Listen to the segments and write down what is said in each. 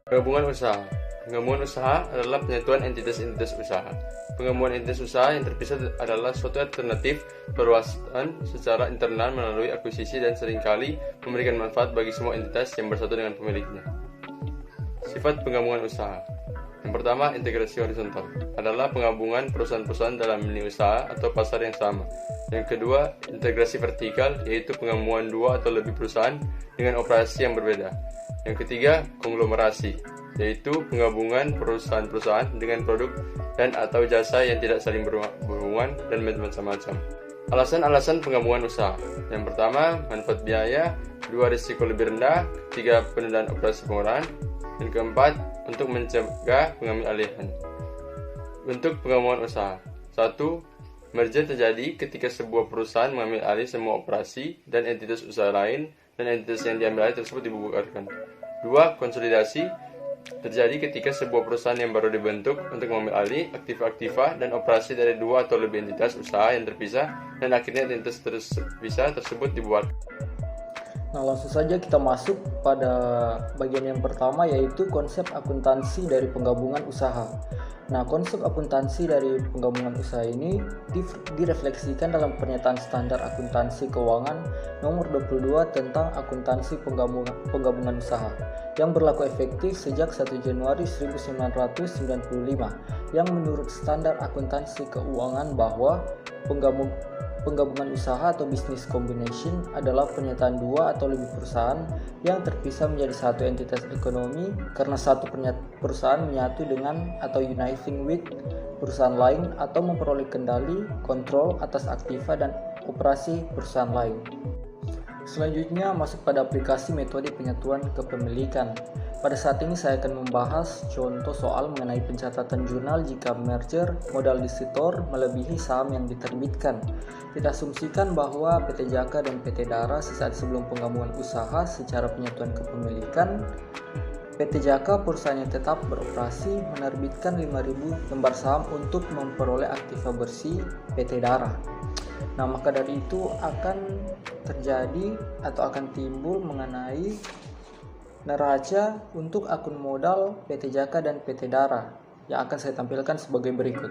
Penggabungan usaha. Penggabungan usaha adalah penyatuan entitas-entitas usaha. Penggabungan entitas usaha yang terpisah adalah suatu alternatif perluasan secara internal melalui akuisisi dan seringkali memberikan manfaat bagi semua entitas yang bersatu dengan pemiliknya. Sifat penggabungan usaha. Yang pertama, integrasi horizontal adalah penggabungan perusahaan-perusahaan dalam lini usaha atau pasar yang sama. Yang kedua, integrasi vertikal, yaitu penggabungan dua atau lebih perusahaan dengan operasi yang berbeda. Yang ketiga, konglomerasi, yaitu penggabungan perusahaan-perusahaan dengan produk dan atau jasa yang tidak saling berhubungan dan macam-macam. Alasan-alasan penggabungan usaha. Yang pertama, manfaat biaya. Dua, risiko lebih rendah. Tiga, penundaan operasi pengolahan. Dan keempat, untuk mencegah pengambil alihan. Bentuk penggabungan usaha. 1. Merger terjadi ketika sebuah perusahaan mengambil alih semua operasi dan entitas usaha lain dan entitas yang diambil alih tersebut dibubarkan. 2. Konsolidasi terjadi ketika sebuah perusahaan yang baru dibentuk untuk mengambil alih aktiva-aktiva dan operasi dari dua atau lebih entitas usaha yang terpisah dan akhirnya entitas terpisah tersebut dibubarkan. Nah, langsung saja kita masuk pada bagian yang pertama, yaitu konsep akuntansi dari penggabungan usaha. Nah, konsep akuntansi dari penggabungan usaha ini direfleksikan dalam pernyataan standar akuntansi keuangan nomor 22 tentang akuntansi penggabungan usaha yang berlaku efektif sejak 1 Januari 1995, yang menurut standar akuntansi keuangan bahwa penggabungan usaha atau business combination adalah pernyataan dua atau lebih perusahaan yang terpisah menjadi satu entitas ekonomi karena satu perusahaan menyatu dengan atau uniting with perusahaan lain atau memperoleh kendali, kontrol atas aktiva dan operasi perusahaan lain. Selanjutnya masuk pada aplikasi metode penyatuan kepemilikan. Pada saat ini saya akan membahas contoh soal mengenai pencatatan jurnal jika merger modal disitor melebihi saham yang diterbitkan. Kita asumsikan bahwa PT Jaka dan PT Dara sesaat sebelum penggabungan usaha secara penyatuan kepemilikan. PT Jaka perusahaan yang tetap beroperasi menerbitkan 5.000 lembar saham untuk memperoleh aktiva bersih PT Dara. Nah, maka dari itu akan terjadi atau akan timbul mengenai neraca untuk akun modal PT Jaka dan PT Dara yang akan saya tampilkan sebagai berikut.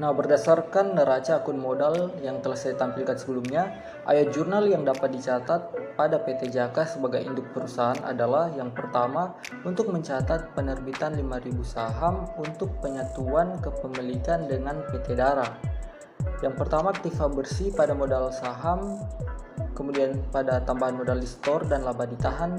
Nah, berdasarkan neraca akun modal yang telah saya tampilkan sebelumnya, ayat jurnal yang dapat dicatat pada PT Jaka sebagai induk perusahaan adalah yang pertama, untuk mencatat penerbitan 5.000 saham untuk penyatuan kepemilikan dengan PT Dara. Yang pertama, aktiva bersih pada modal saham, kemudian pada tambahan modal di store dan laba ditahan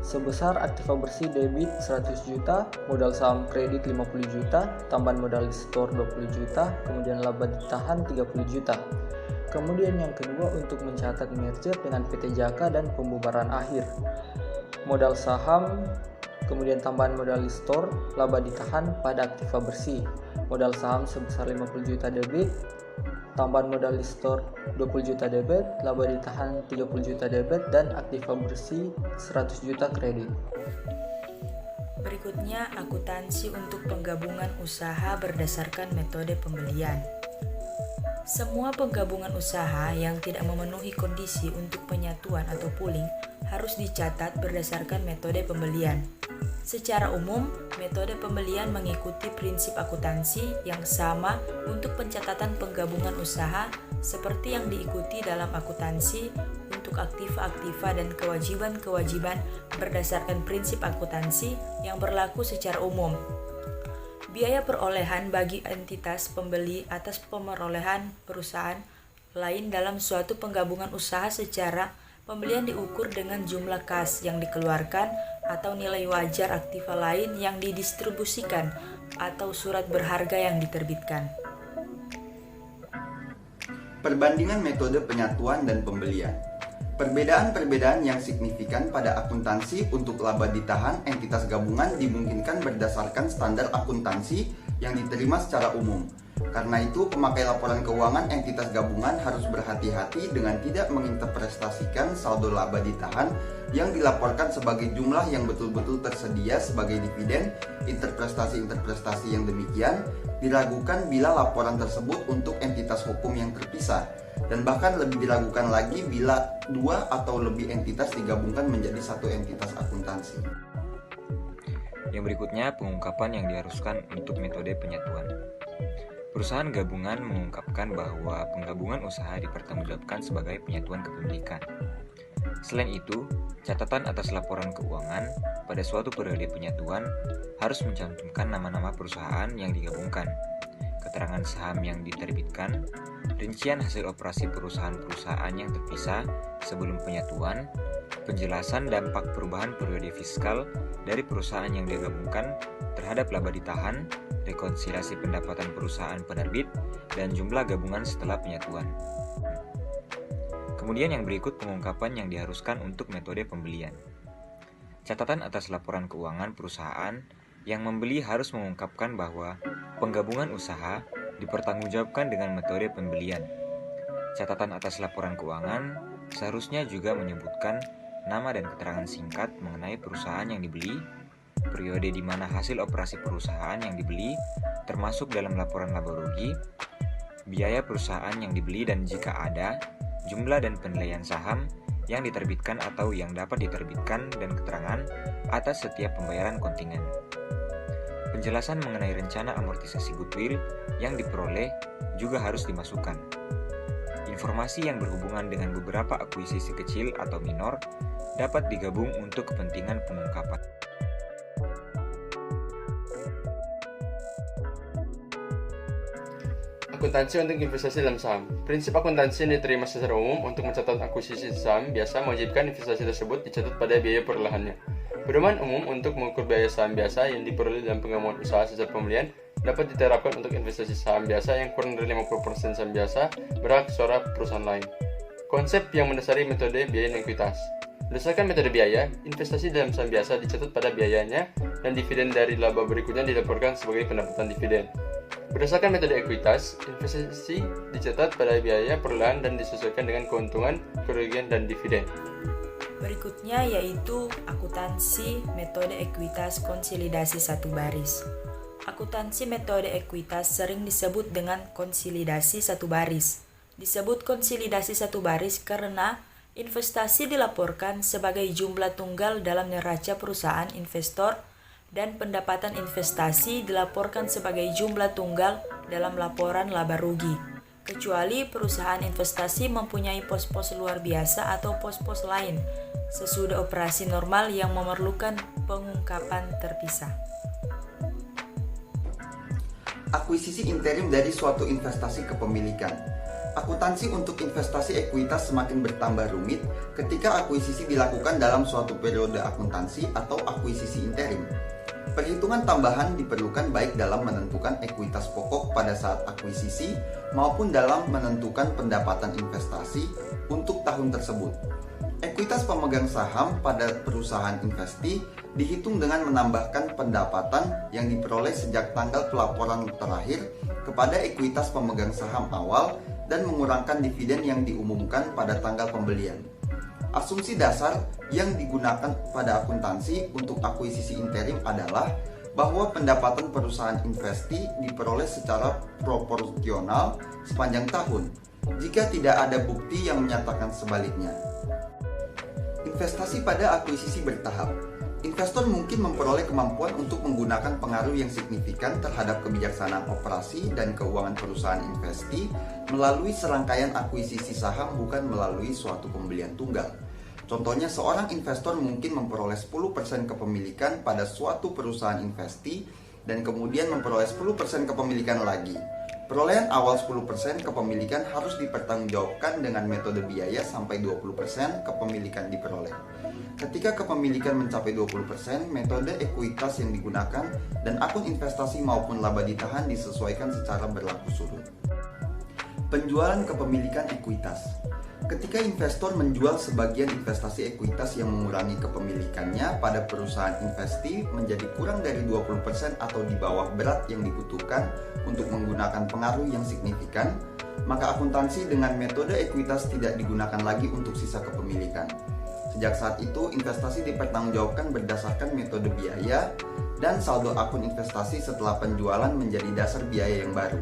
sebesar aktiva bersih debit 100 juta, modal saham kredit 50 juta, tambahan modal di store 20 juta, kemudian laba ditahan 30 juta. Kemudian yang kedua, untuk mencatat merger dengan PT Jaka dan pembubaran akhir. Modal saham, kemudian tambahan modal di store, laba ditahan pada aktiva bersih. Modal saham sebesar 50 juta debit, tambahan modal di store 20 juta debit, laba ditahan 30 juta debit, dan aktiva bersih 100 juta kredit. Berikutnya, akuntansi untuk penggabungan usaha berdasarkan metode pembelian. Semua penggabungan usaha yang tidak memenuhi kondisi untuk penyatuan atau pooling harus dicatat berdasarkan metode pembelian. Secara umum, metode pembelian mengikuti prinsip akuntansi yang sama untuk pencatatan penggabungan usaha seperti yang diikuti dalam akuntansi untuk aktiva-aktiva dan kewajiban-kewajiban berdasarkan prinsip akuntansi yang berlaku secara umum. Biaya perolehan bagi entitas pembeli atas pemerolehan perusahaan lain dalam suatu penggabungan usaha secara pembelian diukur dengan jumlah kas yang dikeluarkan atau nilai wajar aktiva lain yang didistribusikan atau surat berharga yang diterbitkan. Perbandingan metode penyatuan dan pembelian. Perbedaan-perbedaan yang signifikan pada akuntansi untuk laba ditahan entitas gabungan dimungkinkan berdasarkan standar akuntansi yang diterima secara umum. Karena itu, pemakai laporan keuangan entitas gabungan harus berhati-hati dengan tidak menginterpretasikan saldo laba ditahan yang dilaporkan sebagai jumlah yang betul-betul tersedia sebagai dividen. Interpretasi-interpretasi yang demikian diragukan bila laporan tersebut untuk entitas hukum yang terpisah, dan bahkan lebih diragukan lagi bila dua atau lebih entitas digabungkan menjadi satu entitas akuntansi. Yang berikutnya, pengungkapan yang diharuskan untuk metode penyatuan. Perusahaan gabungan mengungkapkan bahwa penggabungan usaha dipertanggungjawabkan sebagai penyatuan kepemilikan. Selain itu, catatan atas laporan keuangan pada suatu periode penyatuan harus mencantumkan nama-nama perusahaan yang digabungkan, keterangan saham yang diterbitkan, rincian hasil operasi perusahaan-perusahaan yang terpisah sebelum penyatuan, penjelasan dampak perubahan periode fiskal dari perusahaan yang digabungkan terhadap laba ditahan, rekonsiliasi pendapatan perusahaan penerbit, dan jumlah gabungan setelah penyatuan. Kemudian yang berikut pengungkapan yang diharuskan untuk metode pembelian. Catatan atas laporan keuangan perusahaan yang membeli harus mengungkapkan bahwa penggabungan usaha dipertanggungjawabkan dengan metode pembelian. Catatan atas laporan keuangan seharusnya juga menyebutkan nama dan keterangan singkat mengenai perusahaan yang dibeli, periode di mana hasil operasi perusahaan yang dibeli termasuk dalam laporan laba rugi, biaya perusahaan yang dibeli dan jika ada, jumlah dan penilaian saham yang diterbitkan atau yang dapat diterbitkan dan keterangan atas setiap pembayaran kontingen. Penjelasan mengenai rencana amortisasi goodwill yang diperoleh juga harus dimasukkan. Informasi yang berhubungan dengan beberapa akuisisi kecil atau minor dapat digabung untuk kepentingan pengungkapan. Akuntansi untuk investasi dalam saham. Prinsip akuntansi yang diterima secara umum untuk mencatat akuisisi saham biasa mewajibkan investasi tersebut dicatat pada biaya perolahannya. Pedoman umum untuk mengukur biaya saham biasa yang diperoleh dalam penggabungan usaha sejak pembelian dapat diterapkan untuk investasi saham biasa yang kurang dari 50% saham biasa berhak suara perusahaan lain. Konsep yang mendasari metode biaya dan ekuitas. Berdasarkan metode biaya, investasi dalam saham biasa dicatat pada biayanya dan dividen dari laba berikutnya dilaporkan sebagai pendapatan dividen. Berdasarkan metode ekuitas, investasi dicatat pada biaya perolahan dan disesuaikan dengan keuntungan, kerugian, dan dividen. Berikutnya yaitu akuntansi metode ekuitas konsolidasi satu baris. Akuntansi metode ekuitas sering disebut dengan konsolidasi satu baris. Disebut konsolidasi satu baris karena investasi dilaporkan sebagai jumlah tunggal dalam neraca perusahaan investor dan pendapatan investasi dilaporkan sebagai jumlah tunggal dalam laporan laba rugi, kecuali perusahaan investasi mempunyai pos-pos luar biasa atau pos-pos lain sesudah operasi normal yang memerlukan pengungkapan terpisah. Akuisisi interim dari suatu investasi kepemilikan. Akuntansi untuk investasi ekuitas semakin bertambah rumit ketika akuisisi dilakukan dalam suatu periode akuntansi atau akuisisi interim. Perhitungan tambahan diperlukan baik dalam menentukan ekuitas pokok pada saat akuisisi maupun dalam menentukan pendapatan investasi untuk tahun tersebut. Ekuitas pemegang saham pada perusahaan investi dihitung dengan menambahkan pendapatan yang diperoleh sejak tanggal pelaporan terakhir kepada ekuitas pemegang saham awal dan mengurangkan dividen yang diumumkan pada tanggal pembelian. Asumsi dasar yang digunakan pada akuntansi untuk akuisisi interim adalah bahwa pendapatan perusahaan investi diperoleh secara proporsional sepanjang tahun, jika tidak ada bukti yang menyatakan sebaliknya. Investasi pada akuisisi bertahap. Investor mungkin memperoleh kemampuan untuk menggunakan pengaruh yang signifikan terhadap kebijaksanaan operasi dan keuangan perusahaan investi melalui serangkaian akuisisi saham, bukan melalui suatu pembelian tunggal. Contohnya, seorang investor mungkin memperoleh 10% kepemilikan pada suatu perusahaan investi dan kemudian memperoleh 10% kepemilikan lagi. Perolehan awal 10% kepemilikan harus dipertanggungjawabkan dengan metode biaya sampai 20% kepemilikan diperoleh. Ketika kepemilikan mencapai 20%, metode ekuitas yang digunakan dan akun investasi maupun laba ditahan disesuaikan secara berlaku surut. Penjualan kepemilikan ekuitas. Ketika investor menjual sebagian investasi ekuitas yang mengurangi kepemilikannya pada perusahaan investi menjadi kurang dari 20% atau di bawah berat yang dibutuhkan untuk menggunakan pengaruh yang signifikan, maka akuntansi dengan metode ekuitas tidak digunakan lagi untuk sisa kepemilikan. Sejak saat itu, investasi dipertanggungjawabkan berdasarkan metode biaya dan saldo akun investasi setelah penjualan menjadi dasar biaya yang baru.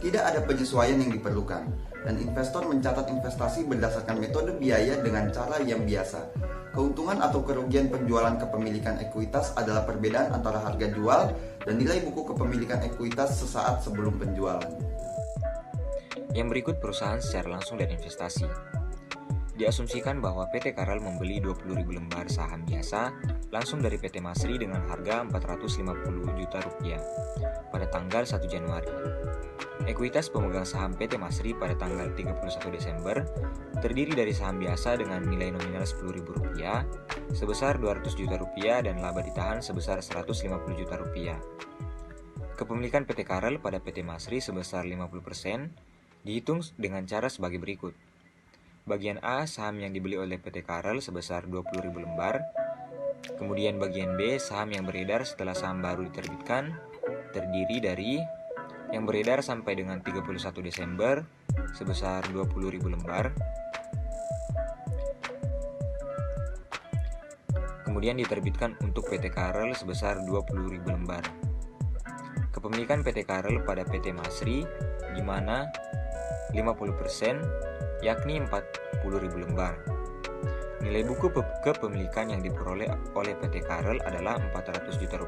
Tidak ada penyesuaian yang diperlukan, dan investor mencatat investasi berdasarkan metode biaya dengan cara yang biasa. Keuntungan atau kerugian penjualan kepemilikan ekuitas adalah perbedaan antara harga jual dan nilai buku kepemilikan ekuitas sesaat sebelum penjualan. Yang berikut perusahaan secara langsung dan investasi. Diasumsikan bahwa PT Karel membeli 20.000 lembar saham biasa langsung dari PT Masri dengan harga Rp450 juta pada tanggal 1 Januari. Ekuitas pemegang saham PT Masri pada tanggal 31 Desember terdiri dari saham biasa dengan nilai nominal Rp10.000 sebesar Rp200 juta dan laba ditahan sebesar Rp150 juta. Kepemilikan PT Karel pada PT Masri sebesar 50% dihitung dengan cara sebagai berikut. Bagian A, saham yang dibeli oleh PT Karel sebesar 20.000 lembar. Kemudian bagian B, saham yang beredar setelah saham baru diterbitkan, terdiri dari yang beredar sampai dengan 31 Desember sebesar 20.000 lembar. Kemudian diterbitkan untuk PT Karel sebesar 20.000 lembar. Kepemilikan PT Karel pada PT Masri di mana 50% yakni 40.000 lembar. Nilai buku kepemilikan yang diperoleh oleh PT Karel adalah Rp400 juta,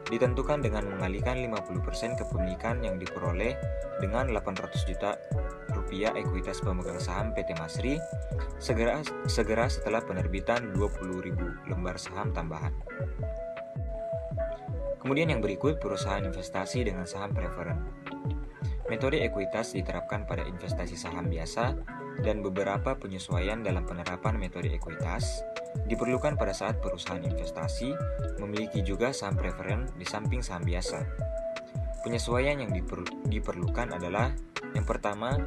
ditentukan dengan mengalihkan 50% kepemilikan yang diperoleh dengan Rp800 juta ekuitas pemegang saham PT Masri segera setelah penerbitan 20.000 lembar saham tambahan. Kemudian yang berikut perusahaan investasi dengan saham preferen. Metode ekuitas diterapkan pada investasi saham biasa dan beberapa penyesuaian dalam penerapan metode ekuitas diperlukan pada saat perusahaan investasi memiliki juga saham preferen di samping saham biasa. Penyesuaian yang diperlukan adalah yang pertama,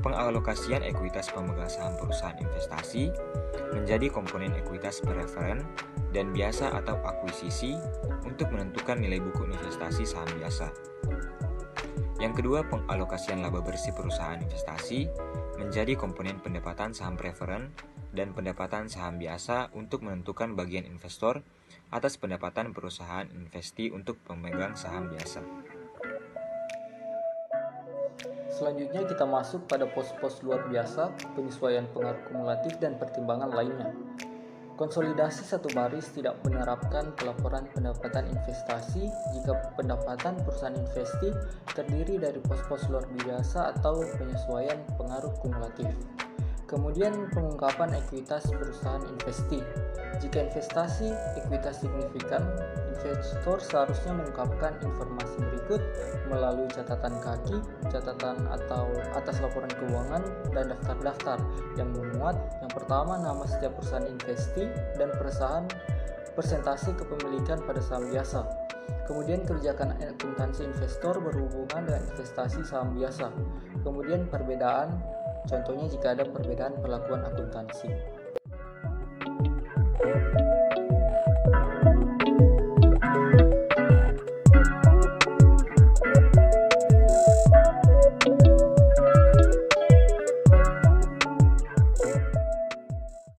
pengalokasian ekuitas pemegang saham perusahaan investasi menjadi komponen ekuitas preferen dan biasa atau akuisisi untuk menentukan nilai buku investasi saham biasa. Yang kedua, pengalokasian laba bersih perusahaan investasi menjadi komponen pendapatan saham preferen dan pendapatan saham biasa untuk menentukan bagian investor atas pendapatan perusahaan investi untuk pemegang saham biasa. Selanjutnya kita masuk pada pos-pos luar biasa, penyesuaian pengaruh kumulatif dan pertimbangan lainnya. Konsolidasi satu baris tidak menerapkan pelaporan pendapatan investasi jika pendapatan perusahaan investi terdiri dari pos-pos luar biasa atau penyesuaian pengaruh kumulatif. Kemudian pengungkapan ekuitas perusahaan investi. Jika investasi ekuitas signifikan, investor seharusnya mengungkapkan informasi berikut melalui catatan kaki, catatan atau atas laporan keuangan, dan daftar-daftar yang memuat yang pertama nama setiap perusahaan investi dan persentase kepemilikan pada saham biasa. Kemudian kebijakan akuntansi investor berhubungan dengan investasi saham biasa. Kemudian perbedaan, contohnya jika ada perbedaan perlakuan akuntansi.